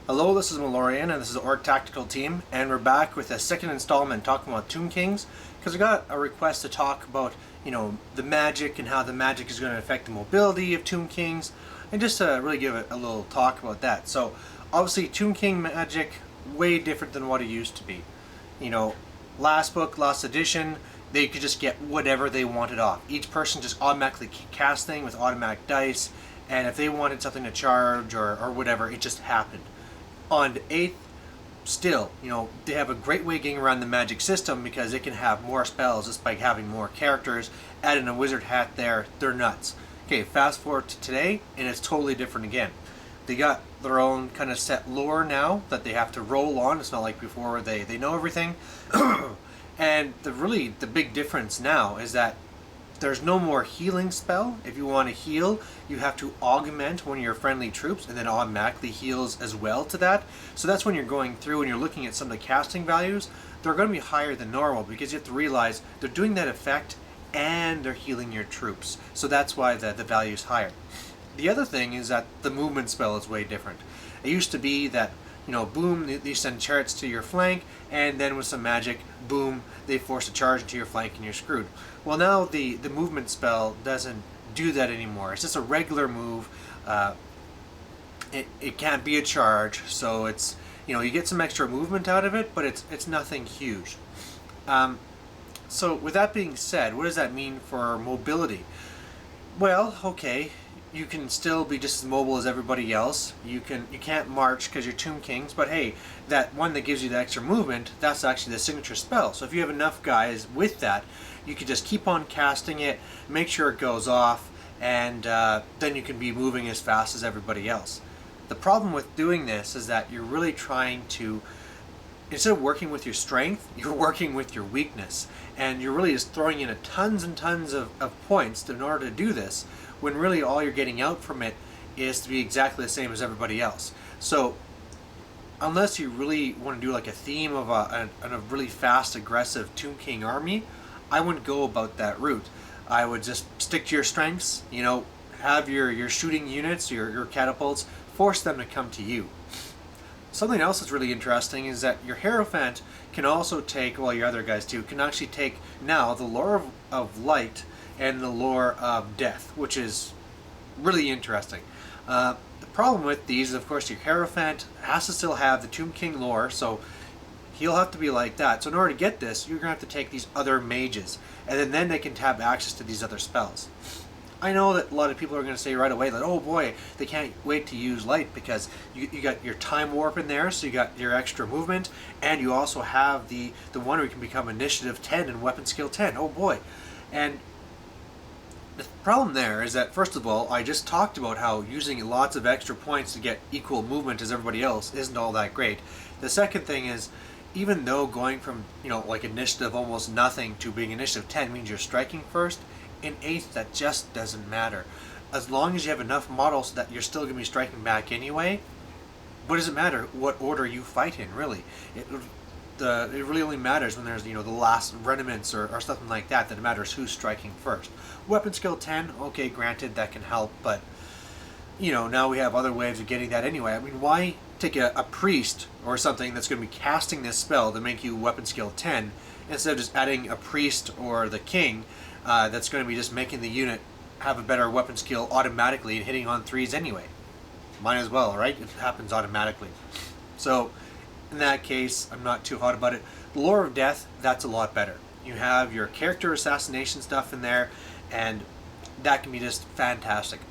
Hello, this is Malorian, and this is the Orc Tactical Team, and we're back with a second installment talking about Tomb Kings, because we got a request to talk about, the magic and how the magic is going to affect the mobility of Tomb Kings, and just to really give a little talk about that. So, obviously, Tomb King magic, way different than what it used to be. Last book, last edition, they could just get whatever they wanted off. Each person just automatically cast things with automatic dice, and if they wanted something to charge or whatever, it just happened. On 8th, still, they have a great way of getting around the magic system because it can have more spells just by having more characters. Adding a wizard hat there, they're nuts. Okay, fast forward to today, and it's totally different again. They got their own kind of set lore now that they have to roll on. It's not like before where they know everything. And the big difference now is that there's no more healing spell. If you want to heal, you have to augment one of your friendly troops and then automatically heals as well to that. So that's when you're going through and you're looking at some of the casting values. They're going to be higher than normal because you have to realize they're doing that effect and they're healing your troops. So that's why the value is higher. The other thing is that the movement spell is way different. It used to be that, boom, you send chariots to your flank, and then with some magic, boom, they force a charge into your flank and you're screwed. Well, now the movement spell doesn't do that anymore. It's just a regular move. It can't be a charge, so it's, you get some extra movement out of it, but it's nothing huge. So with that being said, what does that mean for mobility? Well, okay, you can still be just as mobile as everybody else. You can't march because you're Tomb Kings, but hey, that one that gives you the extra movement, that's actually the signature spell. So if you have enough guys with that, you can just keep on casting it, make sure it goes off, and then you can be moving as fast as everybody else. The problem with doing this is that you're really trying to, instead of working with your strength, you're working with your weakness. And you're really just throwing in tons and tons of points in order to do this, when really all you're getting out from it is to be exactly the same as everybody else. So unless you really want to do like a theme of a really fast, aggressive Tomb King army, I wouldn't go about that route. I would just stick to your strengths, have your shooting units, your catapults, force them to come to you. Something else that's really interesting is that your Hierophant can also take, well, your other guys too, can actually take now the lore of light and the lore of death, which is really interesting. The problem with these is, of course, your Hierophant has to still have the Tomb King lore, so he'll have to be like that. So in order to get this, you're going to have to take these other mages, and then they can have access to these other spells. I know that a lot of people are going to say right away that, oh boy, they can't wait to use light because you got your time warp in there, so you got your extra movement, and you also have the one where you can become initiative 10 and weapon skill 10. Oh boy. And the problem there is that, first of all, I just talked about how using lots of extra points to get equal movement as everybody else isn't all that great. The second thing is, even though going from, like initiative almost nothing to being initiative 10 means you're striking first, in 8th that just doesn't matter. As long as you have enough models that you're still going to be striking back anyway, what does it matter what order you fight in, really? It really only matters when there's, the last remnants or something like that it matters who's striking first. Weapon skill 10, okay, granted, that can help, but, now we have other ways of getting that anyway. I mean, why take a priest or something that's going to be casting this spell to make you weapon skill 10 instead of just adding a priest or the king that's going to be just making the unit have a better weapon skill automatically and hitting on 3s anyway? Might as well, right? It happens automatically. So in that case, I'm not too hot about it. The lore of death, that's a lot better. You have your character assassination stuff in there, and that can be just fantastic.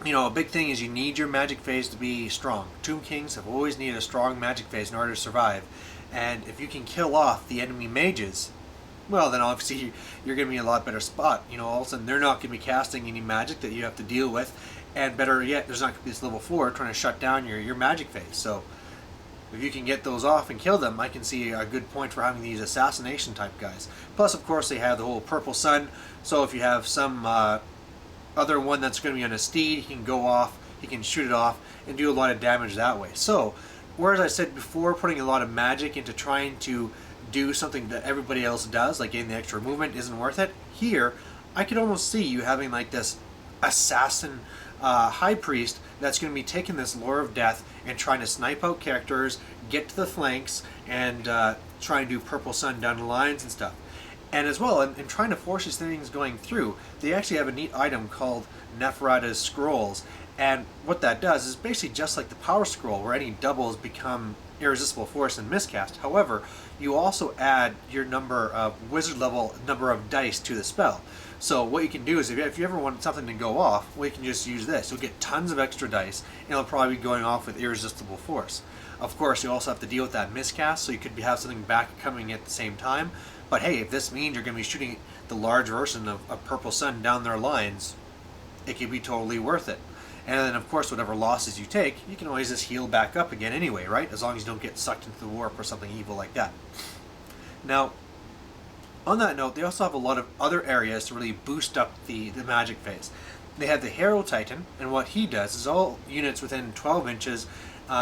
A big thing is you need your magic phase to be strong. Tomb Kings have always needed a strong magic phase in order to survive, and if you can kill off the enemy mages, well, then obviously you're going to be in a lot better spot. All of a sudden they're not going to be casting any magic that you have to deal with, and better yet, there's not going to be this level 4 trying to shut down your magic phase. So if you can get those off and kill them, I can see a good point for having these assassination type guys. Plus, of course, they have the whole purple sun, so if you have some other one that's going to be on a steed, he can go off, he can shoot it off, and do a lot of damage that way. So, whereas I said before, putting a lot of magic into trying to do something that everybody else does, like getting the extra movement, isn't worth it, here, I could almost see you having like this assassin high priest that's going to be taking this lore of death and trying to snipe out characters, get to the flanks, and try and do purple sun down the lines and stuff. And as well, in trying to force these things going through, they actually have a neat item called Neferata's Scrolls. And what that does is basically just like the Power Scroll, where any doubles become irresistible force and miscast. However, you also add your number of wizard level number of dice to the spell. So what you can do is if you ever want something to go off, well, you can just use this. You'll get tons of extra dice, and it'll probably be going off with irresistible force. Of course, you also have to deal with that miscast, so you could have something back coming at the same time. But hey, if this means you're going to be shooting the large version of Purple Sun down their lines, it could be totally worth it. And then, of course, whatever losses you take, you can always just heal back up again anyway, right? As long as you don't get sucked into the warp or something evil like that. Now, on that note, they also have a lot of other areas to really boost up the magic phase. They have the Hero Titan, and what he does is all units within 12 inches,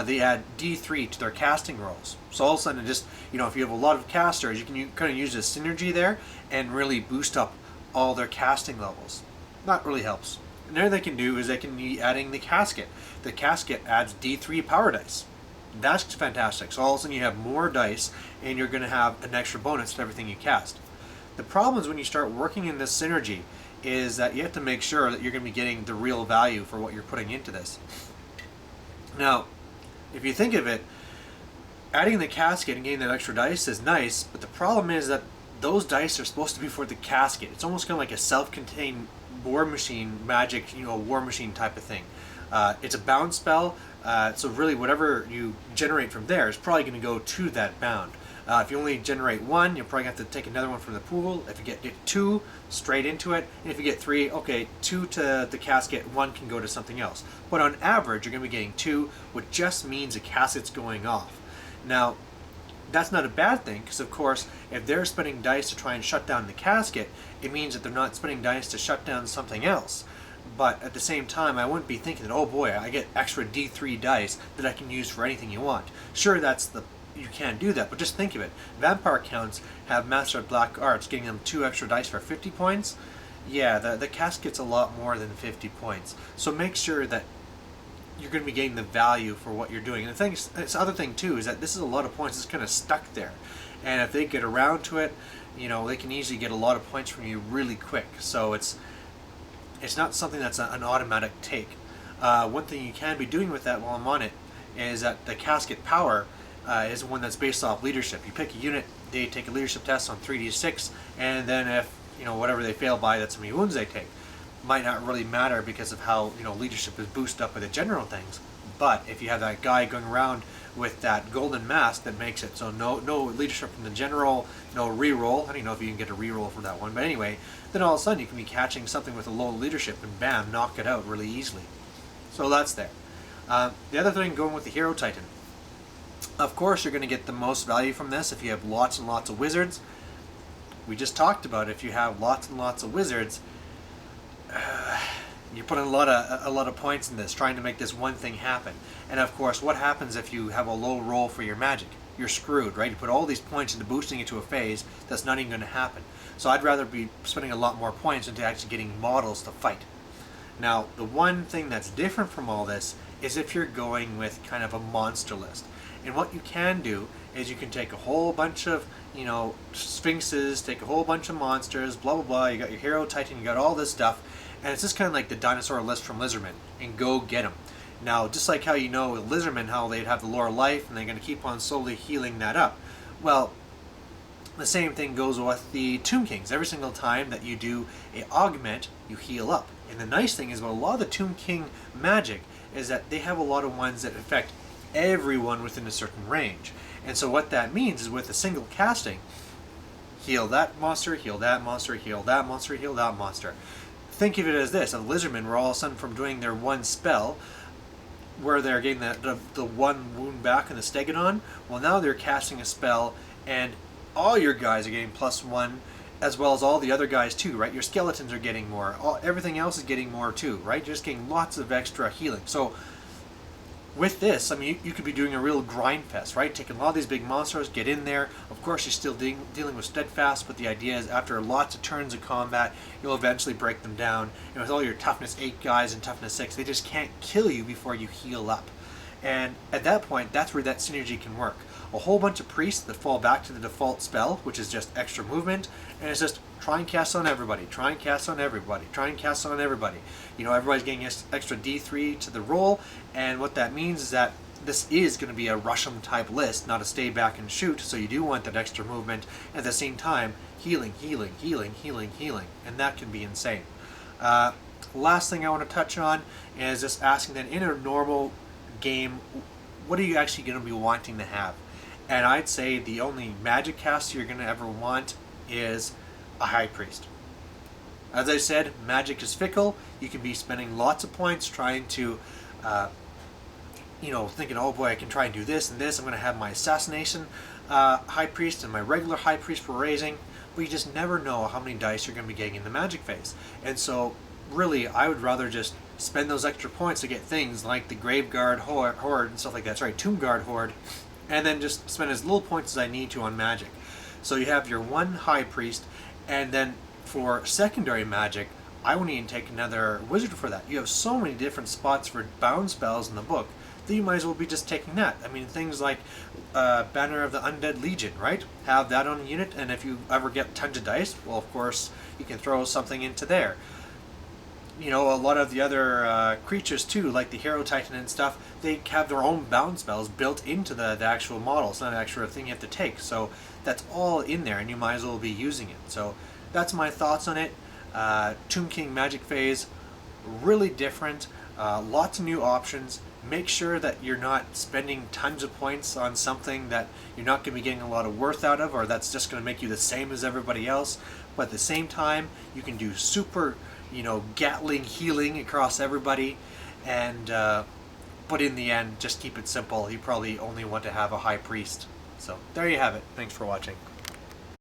they add D3 to their casting rolls. So all of a sudden, just, if you have a lot of casters, you can kind of use a synergy there and really boost up all their casting levels. That really helps. And there they can do is they can be adding the casket. The casket adds D3 power dice. That's fantastic. So all of a sudden you have more dice and you're going to have an extra bonus to everything you cast. The problem is when you start working in this synergy is that you have to make sure that you're going to be getting the real value for what you're putting into this. Now, if you think of it, adding the casket and getting that extra dice is nice, but the problem is that those dice are supposed to be for the casket. It's almost kind of like a self-contained war machine magic, war machine type of thing. It's a bound spell, so really whatever you generate from there is probably going to go to that bound. If you only generate one, you'll probably have to take another one from the pool. If you get two, straight into it. And if you get three, okay, two to the casket, one can go to something else. But on average, you're going to be getting two, which just means the casket's going off. Now, that's not a bad thing, because of course, if they're spending dice to try and shut down the casket, it means that they're not spending dice to shut down something else. But at the same time, I wouldn't be thinking that, oh boy, I get extra D3 dice that I can use for anything you want. Sure, you can do that, but just think of it. Vampire counts have Master of Black Arts, getting them 2 extra dice for 50 points. Yeah, the casket's a lot more than 50 points. So make sure that you're going to be getting the value for what you're doing. And this other thing too is that this is a lot of points that's kind of stuck there. And if they get around to it, they can easily get a lot of points from you really quick. So it's not something that's an automatic take. One thing you can be doing with that while I'm on it is that the casket power is one that's based off leadership. You pick a unit, they take a leadership test on 3d6, and then if whatever they fail by, that's how many wounds they take. Might not really matter because of how leadership is boosted up by the general things. But if you have that guy going around with that golden mask that makes it so no leadership from the general, no reroll. I don't know if you can get a reroll for that one, but anyway, then all of a sudden you can be catching something with a low leadership and bam, knock it out really easily. So that's there. The other thing, going with the Hero Titan. Of course, you're going to get the most value from this if you have lots and lots of wizards. We just talked about if you have lots and lots of wizards, you're putting a lot of points in this, trying to make this one thing happen. And of course, what happens if you have a low roll for your magic? You're screwed, right? You put all these points into boosting it to a phase that's not even going to happen. So I'd rather be spending a lot more points into actually getting models to fight. Now, the one thing that's different from all this is if you're going with kind of a monster list. And what you can do is you can take a whole bunch of, sphinxes, take a whole bunch of monsters, blah, blah, blah. You got your Hero Titan, you got all this stuff. And it's just kind of like the dinosaur list from Lizardman, and go get them. Now, just like how with Lizardman, how they'd have the lore of life, and they're going to keep on slowly healing that up. Well, the same thing goes with the Tomb Kings. Every single time that you do a augment, you heal up. And the nice thing is about a lot of the Tomb King magic is that they have a lot of ones that affect everyone within a certain range. And so what that means is with a single casting, heal that monster, heal that monster, heal that monster, heal that monster. Think of it as this: of Lizardmen, where all of a sudden from doing their one spell, where they're getting the one wound back in the Stegodon, well now they're casting a spell and all your guys are getting +1, as well as all the other guys too, right? Your skeletons are getting more, everything else is getting more too, right? You're just getting lots of extra healing. So with this, I mean, you could be doing a real grind fest, right? Taking a lot of these big monsters, get in there. Of course, you're still dealing with steadfast, but the idea is after lots of turns of combat, you'll eventually break them down. And with all your toughness 8 guys and toughness 6, they just can't kill you before you heal up. And at that point, that's where that synergy can work. A whole bunch of priests that fall back to the default spell, which is just extra movement, and it's just try and cast on everybody, try and cast on everybody, try and cast on everybody. You know, everybody's getting extra D3 to the roll, and what that means is that this is going to be a rush 'em type list, not a stay back and shoot, so you do want that extra movement, at the same time, healing, healing, healing, healing, healing, and that can be insane. Last thing I want to touch on is just asking that in a normal game, what are you actually going to be wanting to have? And I'd say the only magic cast you're going to ever want is a high priest. As I said, magic is fickle. You can be spending lots of points trying to, thinking, oh boy, I can try and do this and this. I'm going to have my assassination high priest and my regular high priest for raising. But you just never know how many dice you're going to be getting in the magic phase. And so, really, I would rather just spend those extra points to get things like the Graveguard Horde and stuff like that. Sorry, Tombguard Horde. And then just spend as little points as I need to on magic. So you have your one high priest, and then for secondary magic, I wouldn't even take another wizard for that. You have so many different spots for bound spells in the book that you might as well be just taking that. I mean, things like Banner of the Undead Legion, right? Have that on a unit, and if you ever get tons of dice, well, of course, you can throw something into there. You know, a lot of the other creatures too, like the Hero Titan and stuff, they have their own bound spells built into the actual model. It's not an extra thing you have to take. So that's all in there, and you might as well be using it. So that's my thoughts on it. Tomb King Magic Phase, really different. Lots of new options. Make sure that you're not spending tons of points on something that you're not going to be getting a lot of worth out of, or that's just going to make you the same as everybody else. But at the same time, you can do super, Gatling healing across everybody, and but in the end, just keep it simple. You probably only want to have a high priest. So there you have it. Thanks for watching.